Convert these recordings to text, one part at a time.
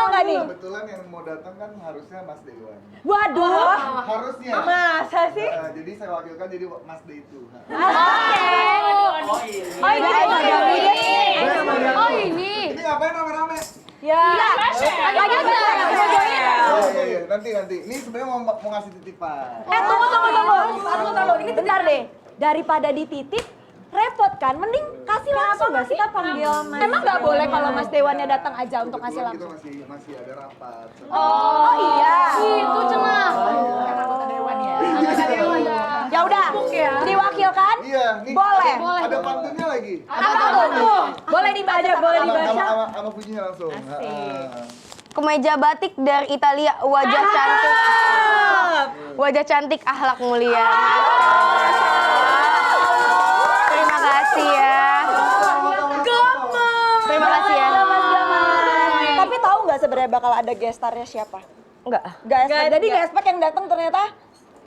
nggak nih? Kebetulan yang mau datang kan harusnya Mas Dewan. Waduh. Harusnya. Masa sih? Jadi saya wakilkan jadi Mas De itu. Oke. Oh ini. Ini ngapain rame-rame? Ya. Lagi Nanti. Ini sebenarnya mau ngasih titipan. Tunggu. Ini bentar deh. Daripada dititip, repot kan? Mending kasih langsung nggak sih? Kita panggil Mas. Emang nggak boleh kalau Mas Dewannya datang aja untuk kasih langsung? Kita masih ada rapat. Oh iya. Itu cenah. Ya udah. Diwakilkan? Iya, nih. Boleh. Ada pantunnya lagi. Apa tuh? Boleh dibaca, boleh dibaca. Sama pujinya langsung. Kemeja batik dari Italia, wajah cantik. Wajah cantik, akhlak mulia. Terima kasih ya. Terima kasih ya. Tapi tahu nggak sebenarnya bakal ada guest star-nya siapa? Enggak. Jadi guest star yang datang ternyata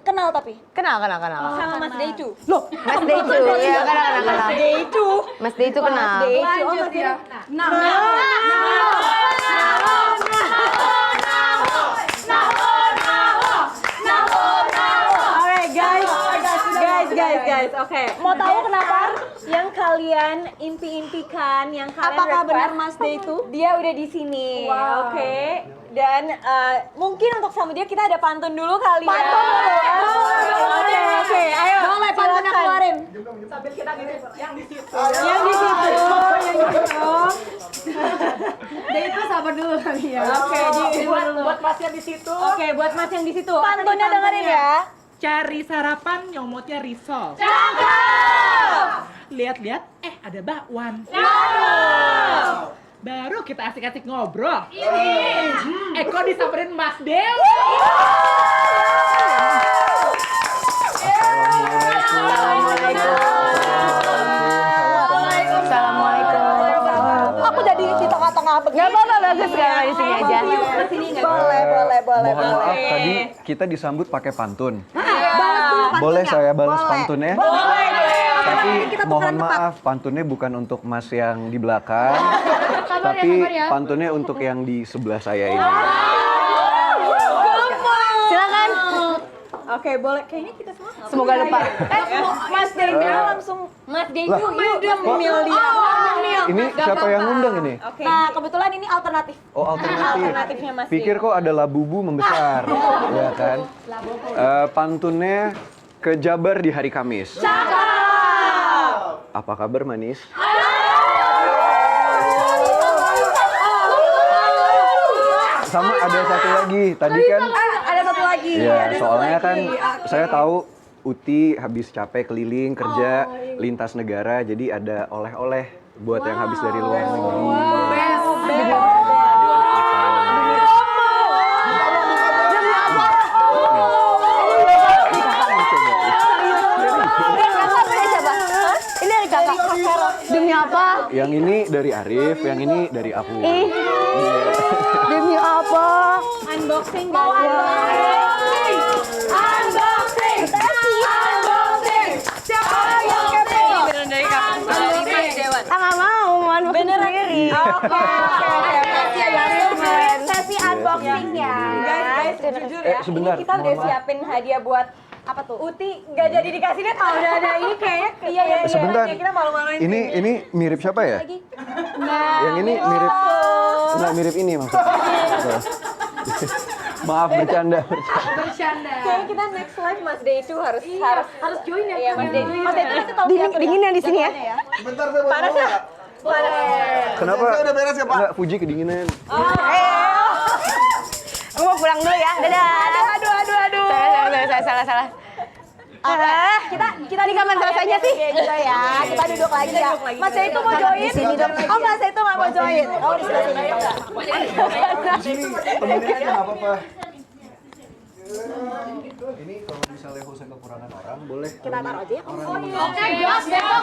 kenal tapi Kenal. sama Mas Deicu. Loh, Mas Deicu. Iya, kenal. Deicu. Mas Deicu kenal. Lanjut ya. Guys, oke. Mau tahu kenapa yang kalian impi-impikan, yang kalian apakah benar Mas D itu? Dia udah di sini. Wow. Oke. Dan mungkin untuk sama dia kita ada pantun dulu kali ya. Pantun dulu. Oke, ayo. Boleh pantunnya keluarin. Sambil kita ngirim yang di situ. Yang di situ. Dia itu sabar dulu kali ya. Oke, buat Mas yang di situ. Oke, buat Mas yang di situ. Pantunnya dengerin ya. Cari sarapan, nyomotnya risol. Cakep! Lihat-lihat, ada bakwan. Cakep! Baru kita asik-asik ngobrol. Eko disamperin Mas Dewi. Assalamualaikum. Aku jadi di tengah-tengah begini. Gak apa-apa, bagus gak di sini aja. Boleh. Mohon maaf tadi kita disambut pakai pantun. Balas dulu pantunnya. Boleh saya balas pantunnya? Boleh. Tapi Kita mohon tukeran maaf pantunnya bukan untuk Mas yang di belakang, tapi pantunnya untuk yang di sebelah saya ini. Silakan. Oke, boleh. Kayaknya kita semua. Semoga lupa. Mas Deju langsung. Mas Deju, yuk memil dia. Ini siapa yang ngundang ini? Oke. Nah, kebetulan ini alternatif. Oh, alternatif. Alternatifnya Mas Pikir kok ada labubu membesar, ya kan? Pantunnya ke Jabar di hari Kamis. Apa kabar manis? Sama ada satu lagi. Tadi kan Ada satu lagi. ya, soalnya kan saya tahu Uti habis capek keliling kerja lintas negara, jadi ada oleh-oleh buat yang habis dari luar negeri. Ini dari kakak. Demi apa? Yang ini dari Arif, yang ini dari aku. Demi apa? Unboxing guys. Unboxing. Siapa yang kepo? Beneran dari kakak. Nggak mau sendiri. Oke. Sesi unboxing ya. Guys, jujur ya. Sebentar, Ini kita udah mohon maaf. siapin hadiah buat apa tuh? Uti nggak jadi dikasih deh kalau udah ada ini kayaknya. Iya. Sebentar. Kita malu-maluin. Ini mirip siapa ya? Yang ini mirip nggak mirip ini maksudnya. Maaf bercanda. Kayaknya kita next live Mas Day itu harus join ya. Iya, Mas Day. Mas Day itu nanti tahu Dingin yang di sini ya. Bentar saya mau ngomong ya. Kenapa? Saya udah beres ya, Pak. Enggak, Fuji kedinginan. Aku mau pulang dulu ya. Dadah. Aduh. Salah. Kita di kamar selesainya sih. Kita ya. Kita duduk lagi ya. Mas Day itu mau join? Di sini dong. Oh, Mas Day itu nggak mau join. Oh, di sebelah sini. Di sini temenin aja nggak apa-apa. Ini kalau misalnya Jose kekurangan orang, boleh. Kita taruh aja ya.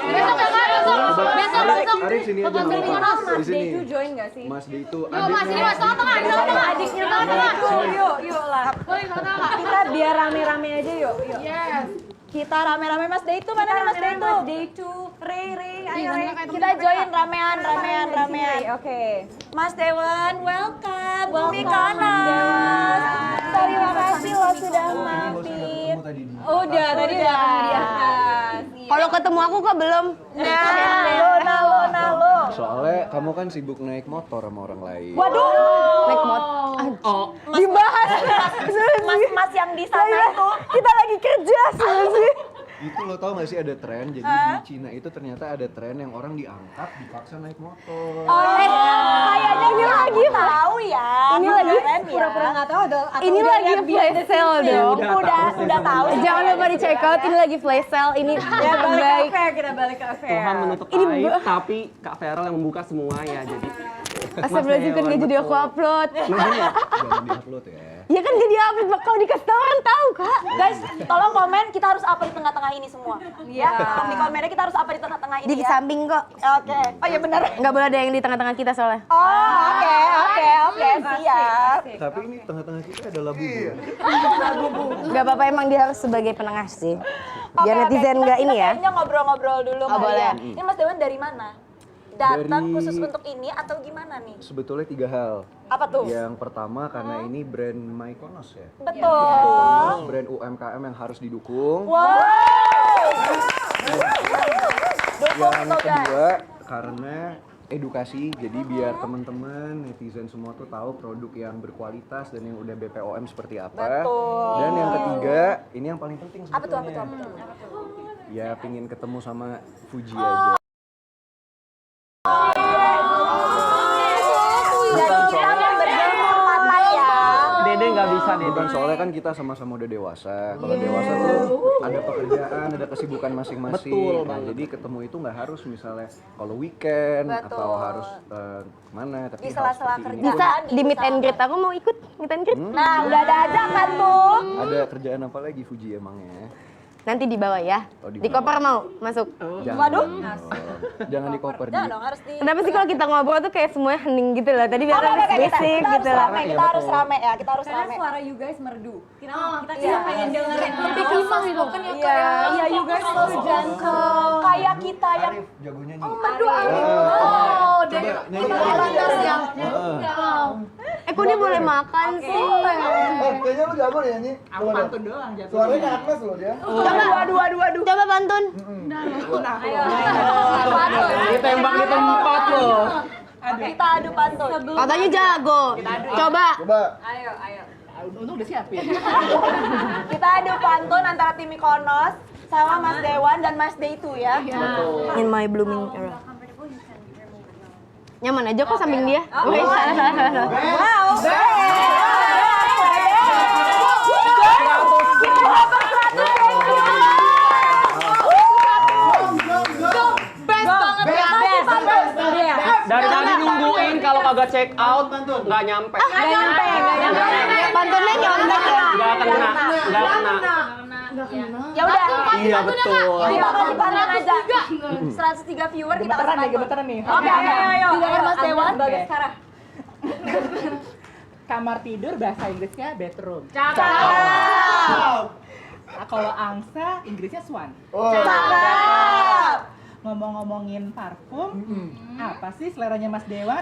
Besok. Arif sini aja nggak apa-apa. Di Mas sini. Day itu join nggak sih? Mas Di itu Adiknya tengah. Yuk lah. Kita biar rame-rame aja yuk. Kita rame-rame Mas Day itu mana nih Mas Day itu? Mas Day itu, Ray, ayo Ray. Kita join ramean. Oke. Mas Dewan, welcome. Mykonos. Terima kasih lo sudah mampir. Udah, tadi udah di atas. Kalau ketemu aku kok belum. Nah, lo. Soalnya kamu kan sibuk naik motor sama orang lain. Waduh. Naik motor. Oh, Dibahas. Mas yang di sana itu kita lagi kerja sih. Itu lo tau gak sih ada tren, jadi di Cina itu ternyata ada tren yang orang diangkat dipaksa naik motor. Kayaknya ini lagi tahu ya. Ini lagi Pura-pura nggak tahu atau Ini udah lagi lihat flash sale dong. udah tahu. Jangan lupa di check out, ini lagi flash sale, ini terbaik. kita balik ke affair. Tuhan menutup aib, tapi Kak Feral yang membuka semua ya. Jadi Astagfirullahaladzim kan gak jadi aku upload. Jangan diupload ya. Ya kan gak di-upload, bakal dikasih tau orang tahu kak. Guys, tolong komen kita harus apa di tengah-tengah ini semua. Ya, tolong di komennya kita harus apa di tengah-tengah ini Di ya. samping kok. Oke. Oh iya benar. Nggak boleh ada yang di tengah-tengah kita soalnya. Oh, oke, siap. Tapi ini tengah-tengah kita ada labu. Gak apa-apa, emang dia harus sebagai penengah sih. Biar netizen nggak ini ya. Kayaknya ngobrol-ngobrol dulu kali boleh. ya. Ini Mas Dewan dari mana? Datang Dari- khusus untuk ini atau gimana nih? Sebetulnya 3 hal. Apa tuh? Yang pertama karena ini brand Mykonos ya. Betul. Brand UMKM yang harus didukung. Wow. Dukung Yang itu guys. kedua karena edukasi, jadi biar teman-teman netizen semua tuh tahu produk yang berkualitas dan yang udah BPOM seperti apa. Betul. Dan yang ketiga, ini yang paling penting Apa tuh? sebetulnya. Ya pingin ketemu sama Fuji aja. Dan kita memberi kesempatan ya. Dede nggak bisa Dede. Bukan soalnya kan kita sama-sama udah dewasa. Kalau dewasa tuh ada pekerjaan, ada kesibukan masing-masing. Betul Nah, banget. jadi ketemu itu nggak harus misalnya kalau weekend Betul. atau harus kemana, tapi Di harus sela-sela seperti ini. kerjaan. Bisa di meet and greet, aku mau ikut meet and greet. Nah, udah ada aja kan tuh. Ada kerjaan apa lagi Fuji emangnya? Nanti di bawah ya. Oh, di Di bawah. koper mau masuk. Jangan Waduh. dong. Jangan di koper Jangan dia. dong, harus di. Kenapa sih kalau kita ngobrol tuh kayak semuanya hening gitu loh. Tadi biar Oke, habis kita berisik harus gitu lah. rame, kita harus rame ya, kita harus Karena rame. suara you guys merdu. Kita Iya. pengen dengerin Lebih kisah itu. Iya, you guys so gentle. Kayak kita yang Arif jagonya nih. merdu. Oh, dan yang Kok dia boleh makan sih? Kayaknya lu jago deh nyanyi. aku pantun doang jatuh. Suaranya kayak Agnes loh dia. Coba pantun. Ditembak di tempat loh. kita adu pantun. Katanya jago. Coba. Coba. Untung udah siapin. Kita adu pantun antara tim Mykonos sama Mas Dewan dan Mas Deitu ya. In my blooming era. Nyaman aja kok samping dia. Wih, salah. Wow. Dari tadi nungguin kalau kagak check out nggak nyampe. Pantunnya nyontek ya. Nggak kena. Ya udah. Iya betul. Kita kasih panen aja. 103 viewer kita kasih pantun. Gemeteran nih. Oke, ayo. Dengar Mas Dewan. Oke. Sekarang. Kamar tidur bahasa Inggrisnya bedroom. Nah, kalau angsa Inggrisnya swan. Ngomong-ngomongin parfum, apa sih seleranya Mas Dewan?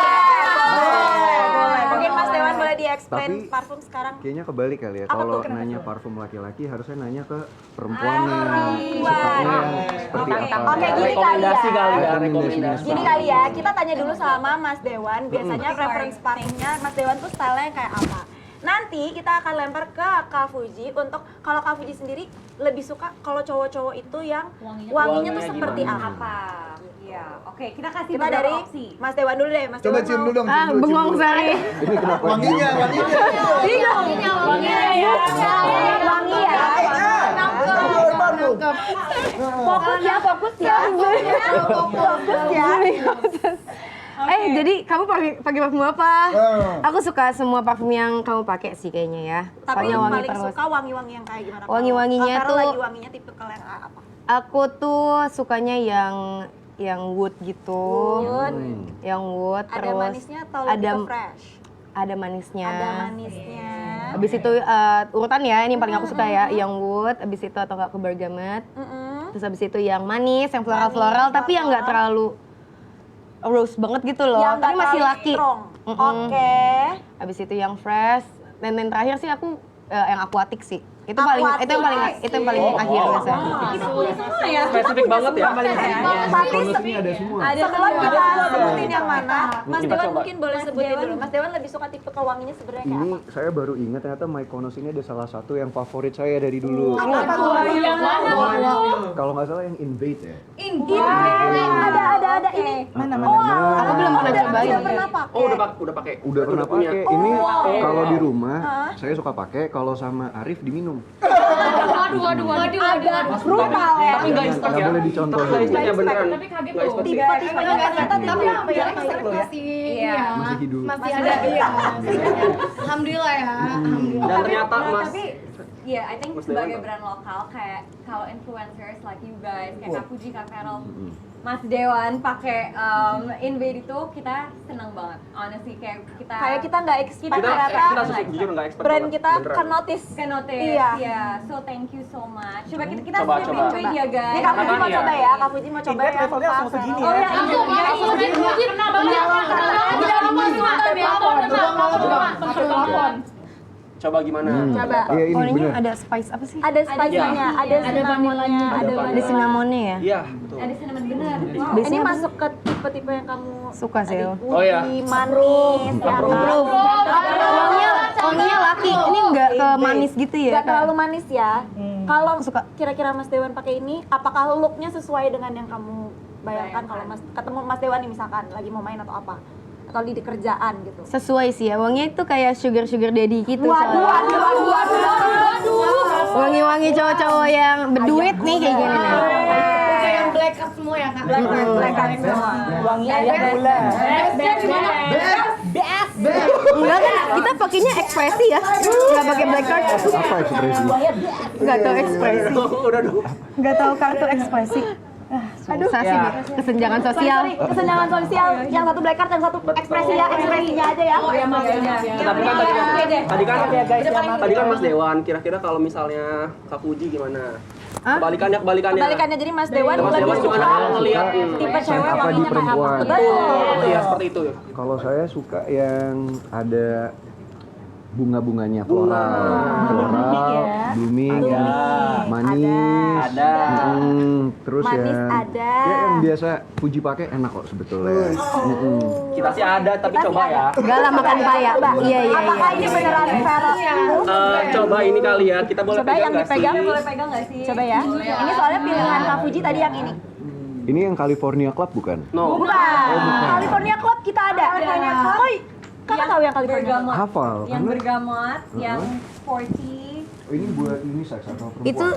Boleh. Mungkin Mas Dewan boleh di-explain Tapi- parfum sekarang. Kayaknya kebalik kali ya. Apa Kalau tuh? Kenapa nanya parfum laki-laki harusnya nanya ke perempuannya. Perempuan. Sukanya yang seperti apa. Oke, gini kali ya. Rekomendasi kali ya, Rekomendasinya rekomendasi. Gini kali ya, kita tanya dulu sama Mas Dewan, biasanya preference parfumnya Mas Dewan tuh style-nya kayak apa? Nanti kita akan lempar ke Kak Fuji untuk kalau Kak Fuji sendiri lebih suka kalau cowok-cowok itu yang wanginya tuh seperti apa? Iya, oke, kita kasih Kita dari beberapa opsi. Mas Dewan dulu deh, Mas Coba Dewan cium mau. dulu dong. cium dulu, cium Bengong dulu. sari. Ini kenapa? Wanginya. Wangi ya. Fokus ya. Fokus ya. Jadi kamu pakai parfum apa? Ah. Aku suka semua parfum yang kamu pakai sih kayaknya ya. Tapi Soalnya wangi paling terus. suka wangi-wangi yang kayak gimana? Wangi-wanginya Kalau tuh- lagi wanginya tipe yang apa? Aku tuh sukanya yang wood gitu. Wood. Yang wood Ada terus manisnya atau lebih ada ke fresh? ada manisnya. Ada manisnya. Abis itu urutan ya, ini yang paling aku suka ya, yang wood, abis itu atau nggak ke bergamot. Terus abis itu yang manis, yang floral-floral, tapi yang nggak terlalu rose banget gitu loh, Yang tapi nggak masih terlalu laki. strong. Oke. Abis itu yang fresh, dan yang terakhir sih aku yang aquatic sih. Itu yang paling akhir biasanya. Kita punya semua ya. Spesifik banget ya. Tapi Sini ada semua. sebelum kita sebutin yang mana, Mas Kita Dewan coba. mungkin boleh sebutin dulu. Mas Dewan lebih suka tipe wanginya sebenarnya kayak Ini apa? saya baru ingat ternyata Mykonos ini ada salah satu yang favorit saya dari dulu. Kalau nggak salah yang Invade ya. Ada ini. Mana? Aku belum pernah cobain. Udah pernah pakai. Oh, udah pakai. Udah pernah punya. pakai. Ini kalau di rumah saya suka pakai, kalau sama Arif diminum. Agak brutal ya. Tapi nggak instan Nggak ya. boleh dicontoh. Nggak instan ya beneran. Tapi kaget Nggak loh. instan sih. Tipe-tipenya ternyata Tapi apa ya, Masih hidup. masih ada, iya. Alhamdulillah ya, alhamdulillah. Dan ternyata Mas Tapi ya, I think Mas sebagai Dewan. brand lokal kayak kalau influencers like you guys, kayak Kak Fuji, Kak Carol, Mas Dewan pakai Invade itu kita senang banget. Honestly kayak kita nggak expect kita ternyata jujur nggak expect brand banget. kita Beneran. can notice. can notice. Iya. Ya, so thank you so much. Coba kita Coba, sip coba. Invade ya guys. Ini Kak Fuji mau Iya. coba ya, Kak Fuji mau coba ya. levelnya langsung segini Oh ya. ya, ini. Coba gimana? Coba. Iya ini Kalau ini bener. ada spice apa sih? Ada spice-nya, ada cinnamonnya, ada Ada cinnamonnya ya? Iya, betul. Ada cinnamon bener. Wow. Ini Biasanya masuk ke tipe-tipe yang kamu Suka sih. Oh iya. manis, ya kan? Wanginya laki, ini nggak ke manis gitu ya? Gak terlalu manis ya. Kalau Suka. kira-kira Mas Dewan pakai ini, apakah looknya sesuai dengan yang kamu bayangkan kalau Mas ketemu Mas Dewan nih misalkan lagi mau main atau apa? Atau di kerjaan gitu? Sesuai sih ya, wanginya itu kayak sugar daddy gitu. Waduh. Wangi-wangi cowok-cowok yang berduit nih kayak gini nih. Kayak yang black card semua ya kak. Black card semua. Wangi ayam gula. Enggak kan, kita pakainya ekspresi ya. Enggak pakai black card. Apa ekspresi? Enggak tahu ekspresi. Udah dong. Enggak tahu kartu ekspresi. Susah sih, kesenjangan sosial. Kesenjangan sosial. Yang satu black card, yang satu ekspresinya aja ya. Tapi kan tadi kan Mas Dewan, kira-kira kalau misalnya Kak Fuji gimana? Kebalikannya. Kebalikannya, jadi Mas Dewan Mas lebih Dewan gimana suka ngeliat tipe cewek Apa di wanginya kayak apa? perempuan? Betul. Iya, seperti itu. Kalau saya suka yang ada bunga-bunganya floral, blooming, manis, Ada. terus Manis ya, ada. ya yang biasa Fuji pakai enak kok sebetulnya. Kita sih ada, tapi coba ya. Enggak lah makan paya. Iya. Apakah ini beneran Vera? Coba ini kali ya, kita boleh Coba pegang yang nggak sih? dipegang. Boleh pegang nggak sih? Coba ya. Ini soalnya pilihan Kak Fuji tadi yang ini. Ini yang California Club bukan? No. California Club kita ada. California Club. Oi, kakak tahu yang California Club? Bergamot. Hafal. Yang Karena bergamot, yang sporty. ini buat unisex atau perempuan? Itu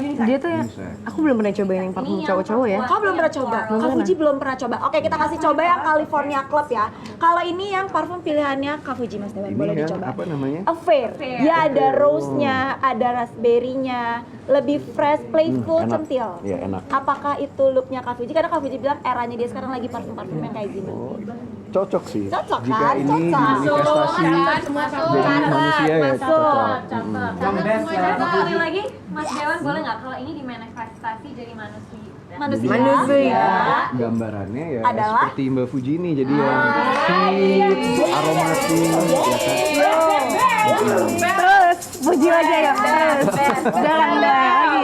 Unisex. dia tuh ya. Unisex. Aku belum pernah cobain yang parfum Ini cowok-cowok ya. yang Kau belum pernah coba? floral. Kak Fuji belum pernah coba. Oke, kita kasih coba yang California Club ya. Kalau ini yang parfum pilihannya Kak Fuji, Mas Dewan, Ini boleh yang dicoba. apa namanya? Affair. Dia ada rose-nya, ada raspberry-nya, lebih fresh, playful, enak. centil. Iya, enak. Apakah itu look-nya Kak Fuji? Karena Kak Fuji bilang eranya dia sekarang lagi parfum-parfum yang kayak gini. Cocok sih. Cocok Jika kan? ini Cocok. diinvestasi jadi manusia ya cocok. Sekali lagi, Mas Dewan boleh nggak kalau ini dimanifestasi jadi manusia? Manusia. Gambarannya ya Adalah? seperti Mbak Fuji ini, jadi yang sweet, aromatik, ya kan? Terus puji lagi ya. Jangan lagi.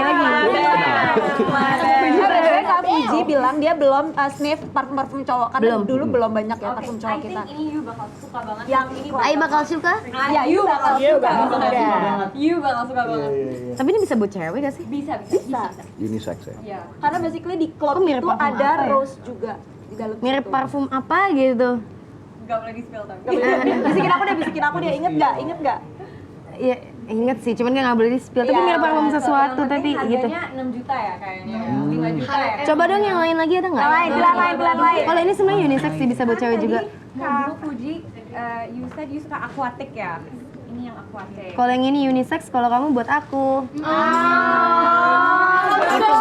Sebenarnya Kak Fuji bilang dia belum sniff parfum-parfum cowok karena Belum. dulu belum banyak ya Oke, parfum I cowok think kita. ini you bakal suka banget. Yang ini Ai bakal suka? Ya, you bakal suka banget. You bakal suka banget. Tapi ini bisa buat cewek gak sih? Bisa. Unisex ya. Iya. Karena basically di club Kok mirip itu parfum ada apa ya? rose juga di dalam Mirip situ. parfum apa gitu? Gak boleh di spill tapi. Bisikin aku dia, inget nggak? Iya, inget sih, cuman nggak boleh di-spill. Tapi Iya, mirip parfum sesuatu, Yang tapi penting gitu. Harganya 6 juta ya kayaknya. 5 juta ya. Coba dong yang lain lagi ada nggak? Pilihan lain. Kalau ini sebenarnya unisex sih, bisa buat cewek juga. Kak Fuji, you said you suka aquatic ya? Ini yang aquatic. Kalau yang ini unisex, kalau kamu buat aku. Itu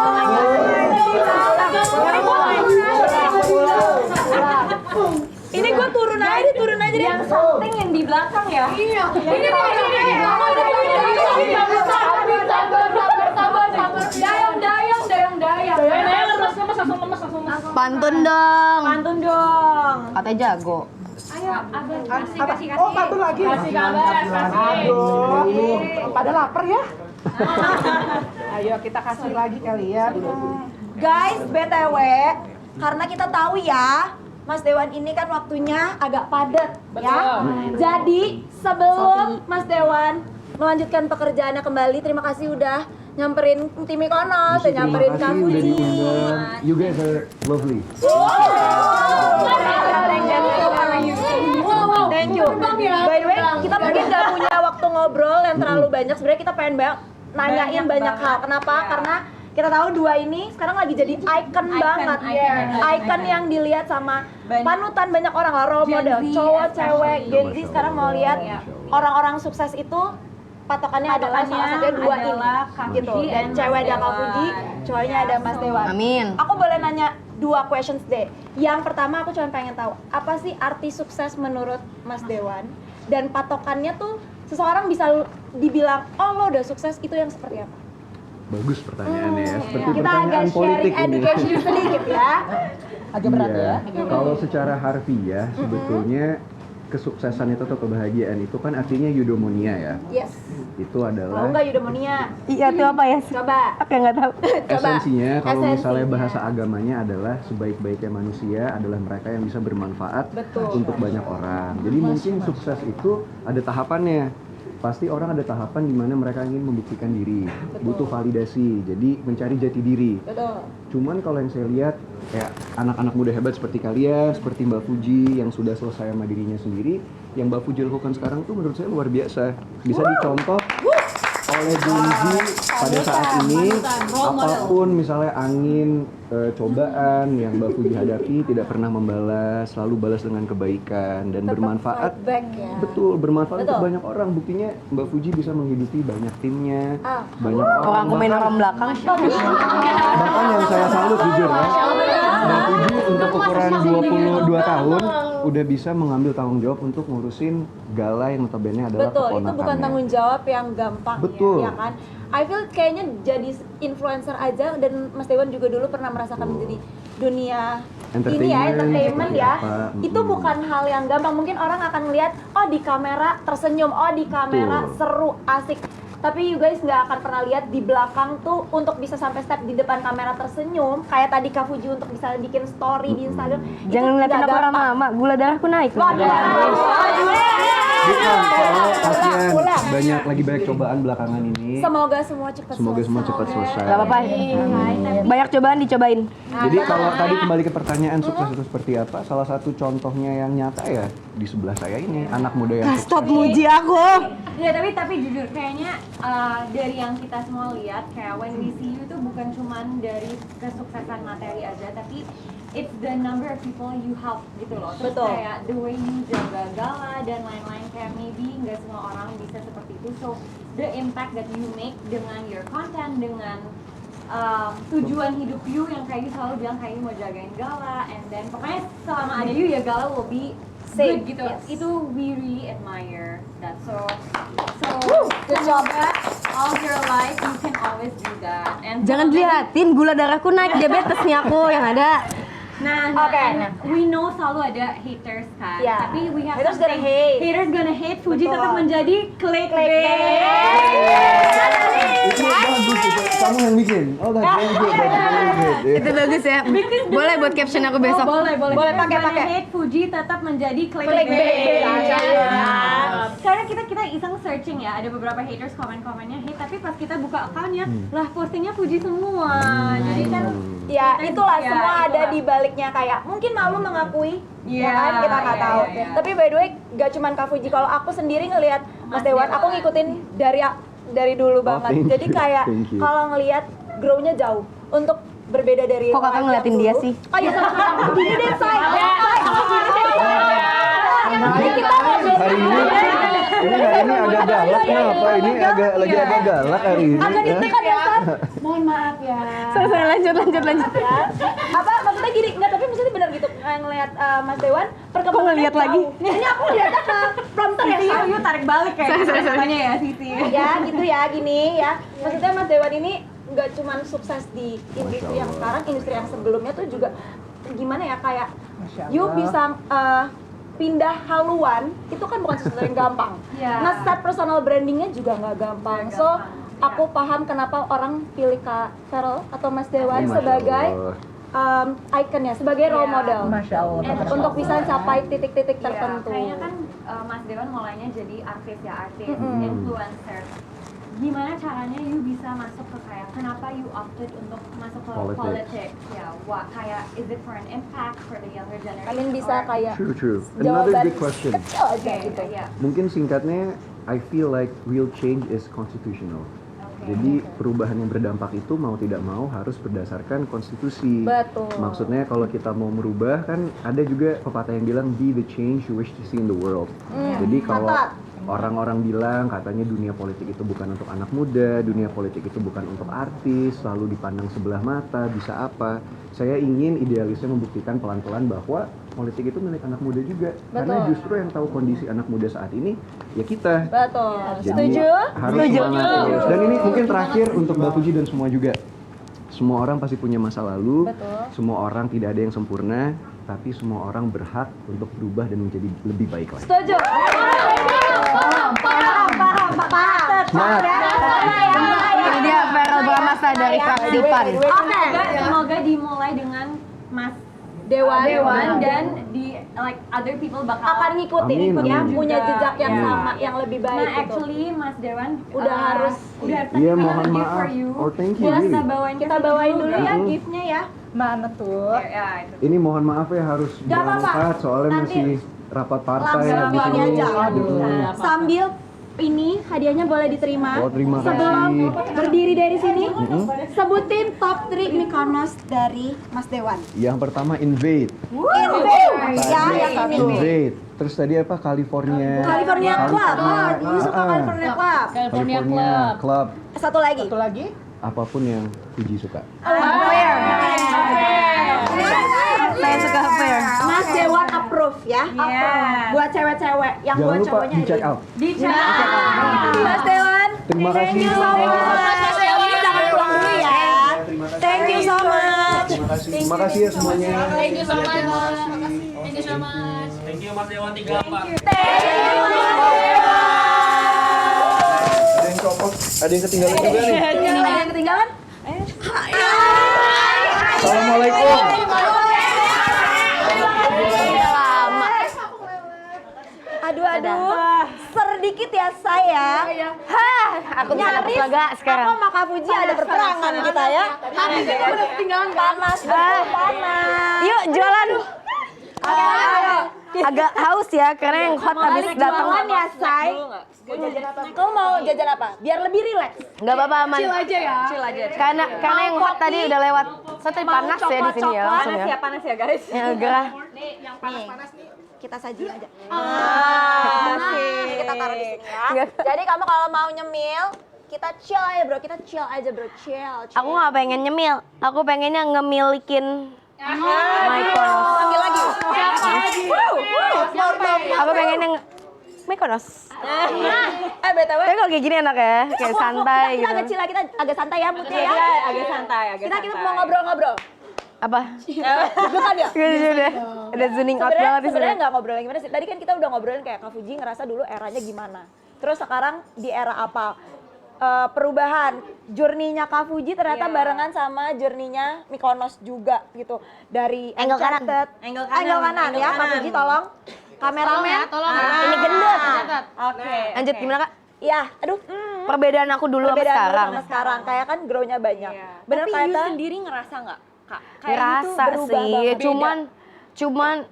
Ini gue turun aja deh. Yang something yang di belakang ya. Iya. Ini sabar. Pantun dong. Pantun dong. Katanya jago. Kasih. Oh, satu lagi. Kasih kabar, kasih. Aduh, pada lapar ya? Ayo kita kasih lagi kalian. Guys, BTW, karena kita tahu ya, Mas Dewan ini kan waktunya agak padat ya. Jadi sebelum Mas Dewan melanjutkan pekerjaannya kembali, terima kasih udah nyamperin tim Ikonos, dan nyamperin Kak Fuji. You guys are lovely. Thank you. By the way, kita mungkin nggak punya waktu ngobrol yang terlalu banyak. Sebenarnya kita pengen nanyain banyak hal. Kenapa? Karena kita tahu dua ini sekarang lagi jadi icon banget. Icon yang dilihat sama panutan banyak orang lah, role model, cowok, cewek, Gen Z sekarang mau lihat orang-orang sukses itu patokannya adalah salah satunya dua ini gitu. Dan cewek ada Kak Fuji, cowoknya ada Mas Dewan. Amin. Aku boleh nanya dua questions deh. Yang pertama aku cuma pengen tahu, apa sih arti sukses menurut Mas Dewan? Dan patokannya tuh seseorang bisa dibilang, oh lo udah sukses, itu yang seperti apa? Bagus pertanyaannya ya. Seperti Kita pertanyaan agak politik sharing ini. education sedikit ya. Agak berat Iya. ya. Kalau secara harfiah sebetulnya kesuksesan itu atau kebahagiaan itu kan artinya eudaimonia ya. Yes. Itu Tahu adalah nggak eudaimonia? Iya itu apa ya? Coba. Aku nggak tahu. esensinya kalau misalnya Esensinya. bahasa agamanya adalah sebaik-baiknya manusia adalah mereka yang bisa bermanfaat Betul. untuk banyak orang. Jadi mungkin sukses itu ada tahapannya. Pasti orang ada tahapan di mana mereka ingin membuktikan diri, butuh validasi, jadi mencari jati diri. Betul. Cuman kalau yang saya lihat kayak anak-anak muda hebat seperti kalian, seperti Mbak Fuji yang sudah selesai sama dirinya sendiri, yang Mbak Fuji lakukan sekarang tuh menurut saya luar biasa. Bisa dicontoh oleh Gen Z pada saat ini, apapun misalnya angin, cobaan yang Mbak Fuji hadapi tidak pernah membalas, selalu balas dengan kebaikan dan bermanfaat. Fight back ya. Betul, bermanfaat untuk Betul. banyak orang. Buktinya Mbak Fuji bisa menghidupi banyak timnya, Ah. banyak orang. Orang komen orang belakang. Bahkan yang saya salut jujur ya, Mbak Fuji untuk ukuran 22 tahun udah bisa mengambil tanggung jawab untuk ngurusin gala yang notabene adalah Betul, itu keponakannya. bukan tanggung jawab yang gampang Betul. ya kan? I feel kayaknya jadi influencer aja, dan Mas Dewan juga dulu pernah merasakan menjadi dunia ini ya, entertainment ya. apa, Itu bukan hal yang gampang. Mungkin orang akan melihat, oh di kamera tersenyum, oh di kamera Betul. seru, asik. Tapi you guys nggak akan pernah lihat di belakang tuh untuk bisa sampai step di depan kamera tersenyum. Kayak tadi Kak Fuji untuk bisa bikin story di Instagram. itu Jangan ngeliatin nggak aku gampang. lama-lama, gula darahku naik. loh. Bukan, soalnya kasihan banyak cobaan belakangan ini. Semoga semua cepat Semoga semua cepat selesai. Gak apa-apa. Banyak cobaan dicobain. Jadi kalau tadi kembali ke pertanyaan sukses itu seperti apa? Salah satu contohnya yang nyata ya di sebelah saya ini, anak muda yang sukses. Stop muji aku. Ya tapi jujur kayaknya dari yang kita semua lihat kayak when we see you itu bukan cuman dari kesuksesan materi aja, tapi it's the number of people you help gitu loh. Terus Betul. kayak the way you jaga gala dan lain-lain, kayak maybe nggak semua orang bisa seperti itu. So the impact that you make dengan your content, dengan tujuan hidup you yang kayak you selalu bilang kayak you mau jagain gala, and then pokoknya selama ada you ya gala will be Safe, good gitu. yes. Itu we really admire that. So Good job. all your life you can always do that. And Jangan diliatin, gula darahku naik, diabetes nih aku yang ada. Nah, Oke. and we know selalu ada haters kan. Yeah. Tapi we have Haters something. gonna hate. Haters gonna hate. Fuji Betul. tetap menjadi clickbait. Itu bagus itu. Kamu yang bikin. Oh, that's very good. That's very good. Itu bagus ya. Boleh buat caption aku besok. Boleh. Boleh, pakai. Hate Fuji tetap menjadi Clickbait. clickbait. Karena kita iseng searching ya, ada beberapa haters komen-komennya hate, tapi pas kita buka akunnya, lah postingnya Fuji semua. Jadi kan Ya, itulah Ya, semua ada itulah. di baliknya, kayak mungkin malu mengakui, Iya, ya kan, kita nggak iya, tahu. iya. Tapi by the way, gak cuman Kak Fuji, kalau aku sendiri ngelihat Mas Dewan, aku ngikutin dari dulu banget. thank Jadi you, kayak thank you. kalau ngelihat grow-nya jauh, untuk berbeda dari Kok yang kakak lain ngeliatin yang dia dulu. sih? Oh iya, gini deh, Say. Jadi kita mau Hari ini agak galak kenapa? Ini lagi agak galak hari ini. agak ya. ditekan ya, Say. Mohon maaf ya. Selesai, lanjut. Ya. Apa maksudnya gini? Enggak, tapi maksudnya benar gitu. ngeliat Mas Dewan perkembangannya ngeliat lagi? Ini aku lihatnya ke prompter ya. Yuk tarik balik kayak katanya ya Sisi. Ya gitu ya gini ya. Maksudnya Mas Dewan ini nggak cuma sukses di industri yang sekarang, industri yang sebelumnya tuh juga gimana ya kayak you bisa pindah haluan itu kan bukan sesuatu yang gampang. Nge-start personal brandingnya juga nggak gampang. So aku paham kenapa orang pilih Kak Feral atau Mas Dewan sebagai ikonnya, sebagai role model. Masya Allah. Untuk bisa capai titik-titik tertentu. Kayaknya kan Mas Dewan mulainya jadi artis ya, influencer. Gimana caranya you bisa masuk ke kayak kenapa you opted untuk masuk ke politics? Ya, kayak is it for an impact for the younger generation? Kalian bisa kayak True. Another jawaban big question. kecil aja gitu. Mungkin singkatnya, I feel like real change is constitutional. Jadi perubahan yang berdampak itu mau tidak mau harus berdasarkan konstitusi. Betul. Maksudnya kalau kita mau merubah kan ada juga pepatah yang bilang be the change you wish to see in the world. Jadi kalau orang-orang bilang katanya dunia politik itu bukan untuk anak muda, dunia politik itu bukan untuk artis, selalu dipandang sebelah mata, bisa apa. Saya ingin idealisnya membuktikan pelan-pelan bahwa politik itu milik anak muda juga. Karena justru yang tahu kondisi anak muda saat ini, ya kita. Betul. Jadi, Setuju? harus semangat terus. Dan ini mungkin terakhir untuk Mbak Fuji dan semua juga. Semua orang pasti punya masa lalu, semua orang tidak ada yang sempurna, tapi semua orang berhak untuk berubah dan menjadi lebih baik lagi. Setuju. Paham. Semangat. Ini dia Feral Bramasta dari fraksi PAN. Semoga dimulai dengan Mas Dewan dan di like other people bakal akan ngikutin Amin, yang amin. punya jejak yang Iya. sama, yang lebih baik Nah, gitu. actually Mas Dewan Udah harus. Iya, mohon maaf. Or thank you, Boleh really. Kita bawain dulu ya gift-nya ya. Mana tuh? Ya, itu. Ini mohon maaf ya harus Gak apa-apa. berangkat soalnya Nanti masih rapat partai langsung habis ini ini. aja. Aduh. Sambil ini hadiahnya boleh diterima. Oh, terima Sebelum kasih. berdiri dari sini, sebutin top 3 Mykonos dari Mas Dewan. Yang pertama Invade. Invade ya, yang ini. Invade. Terus tadi apa? California. California Club. You suka California Club. California Club. Satu lagi. Satu lagi? Apapun yang Fuji suka. Saya suka fair. Mas Dewan approve ya. Approve. Buat cewek-cewek, yang Jangan buat lupa cowoknya di check ini. out. Mas Dewan. Terima kasih. Thank you so much. Mas Dewan ini jangan pulang dulu ya. Terima kasih. Thank you so much. Terima kasih. Terima kasih ya semuanya. Thank you so much. Terima kasih. Thank you so much. Thank you Mas Dewan 34. Ada yang copot, ada yang ketinggalan juga nih. Ada yang ketinggalan? Assalamualaikum. Aduh. Sedikit ya saya. Hah, Aku bisa dapet lega sekarang. Aku sama Kak Fuji ada perperangan kita ya. Ketinggalan panas, panas. Yuk jualan. Agak haus ya karena yang hot habis datang. Jualan ya, Say. Kamu mau jajan apa? Biar lebih rileks. Enggak apa-apa aman. Chill aja ya. Karena yang hot tadi udah lewat. Soalnya panas ya di sini ya langsung ya. Panas ya guys. Ya gerah. Kita sajiin aja. Ini kita taruh di sini ya. Jadi kamu kalau mau nyemil, kita chill aja bro, chill. Aku nggak pengen nyemil. Aku pengennya ngemilikin Mykonos. Panggil lagi. Aku pengennya Mykonos. BTW. Tapi kalau kayak gini enak ya, kayak santai Kita agak gitu. chill, kita agak santai ya moodnya ya. agak santai, Kita mau ngobrol-ngobrol. Apa? Bukan ya? Udah zooming out banget di Sebenarnya sini. nggak ngobrolin gimana sih. Tadi kan kita udah ngobrolin kayak Kak Fuji ngerasa dulu eranya gimana. Terus sekarang di era apa? Perubahan journey-nya Kak Fuji ternyata barengan sama journey-nya Mykonos juga gitu. Dari Angle kanan. Uncharted. Angle kanan ya, Kak Fuji tolong. Kameramen. Tolong. Ini gendut. Oke. Lanjut gimana kak? Iya, aduh. Perbedaan aku dulu sama Perbedaan dulu sekarang. sama sekarang. Kayak kan grow-nya banyak. Bener Tapi kata? you sendiri ngerasa nggak, Kak? Ngerasa berubah sih, banget. cuman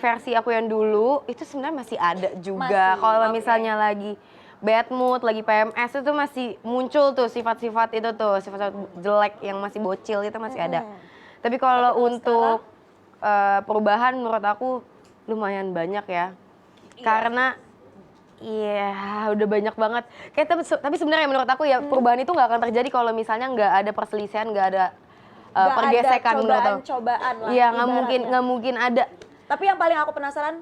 versi aku yang dulu itu sebenarnya masih ada juga. Masih, Kalau oke. misalnya lagi bad mood, lagi PMS itu masih muncul tuh sifat-sifat itu tuh, sifat-sifat jelek yang masih bocil itu masih ada. Tapi kalau untuk perubahan menurut aku lumayan banyak ya. Karena udah banyak banget. Kayak tapi sebenarnya menurut aku ya perubahan itu nggak akan terjadi kalau misalnya nggak ada perselisihan, nggak ada pergesekan menurut aku. Cobaan lah. Iya, ibaratnya. nggak mungkin ada. Tapi yang paling aku penasaran,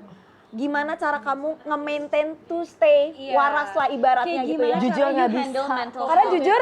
gimana cara kamu nge-maintain to stay waras lah ibaratnya Kayak gitu gimana ya. Jujur cara you nggak handle bisa. mental Karena health? jujur